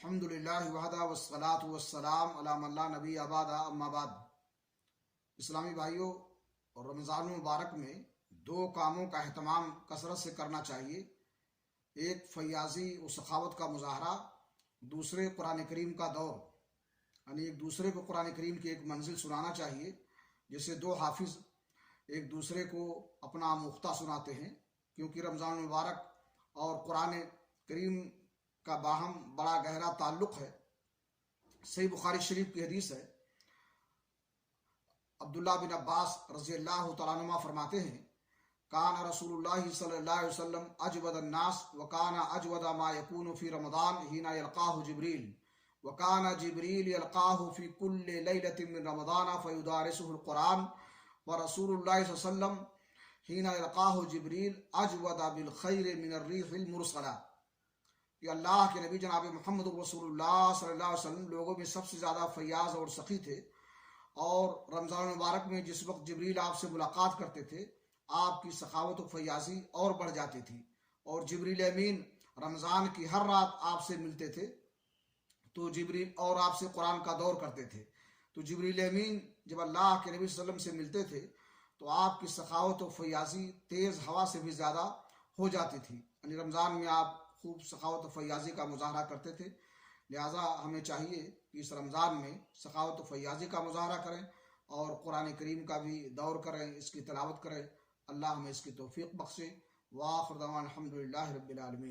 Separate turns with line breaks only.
الحمدللہ وحدہ والصلاة والسلام علی من لا نبی بعدہ اما بعد۔ اسلامی بھائیوں، اور رمضان المبارک میں دو کاموں کا اہتمام کثرت سے کرنا چاہیے۔ ایک فیاضی و سخاوت کا مظاہرہ، دوسرے قرآن کریم کا دور، یعنی ایک دوسرے کو قرآن کریم کی ایک منزل سنانا چاہیے، جیسے دو حافظ ایک دوسرے کو اپنا مختہ سناتے ہیں، کیونکہ رمضان المبارک اور قرآن کریم کا باہم بڑا گہرا تعلق ہے۔ صحیح بخاری شریف کی حدیث ہے، عبداللہ بن عباس رضی اللہ تعالیٰ عنہ فرماتے ہیں، کان رسول اللہ صلی اللہ علیہ وسلم اجود الناس وکان اجود ما یکون فی رمضان حین یلقاہ جبریل وکان جبریل یلقاہ فی کل لیلۃ من رمضان فیدارسہ القرآن ورسول اللہ صلی اللہ علیہ وسلم حین یلقاہ جبریل اجود بالخیر من الریح المرسلہ۔ کہ اللہ کے نبی جناب محمد رسول اللہ صلی اللہ علیہ وسلم لوگوں میں سب سے زیادہ فیاض اور سخی تھے، اور رمضان المبارک میں جس وقت جبریل آپ سے ملاقات کرتے تھے، آپ کی سخاوت و فیاضی اور بڑھ جاتی تھی، اور جبریل امین رمضان کی ہر رات آپ سے ملتے تھے تو جبریل اور آپ سے قرآن کا دور کرتے تھے، تو جبریل امین جب اللہ کے نبی صلی اللہ علیہ وسلم سے ملتے تھے تو آپ کی سخاوت و فیاضی تیز ہوا سے بھی زیادہ ہو جاتی تھی، یعنی رمضان میں آپ خوب سخاوت و فیاضی کا مظاہرہ کرتے تھے۔ لہٰذا ہمیں چاہیے کہ اس رمضان میں سخاوت و فیاضی کا مظاہرہ کریں اور قرآن کریم کا بھی دور کریں، اس کی تلاوت کریں۔ اللہ ہمیں اس کی توفیق بخشے۔ وآخر دعوانا الحمدللہ رب العالمین۔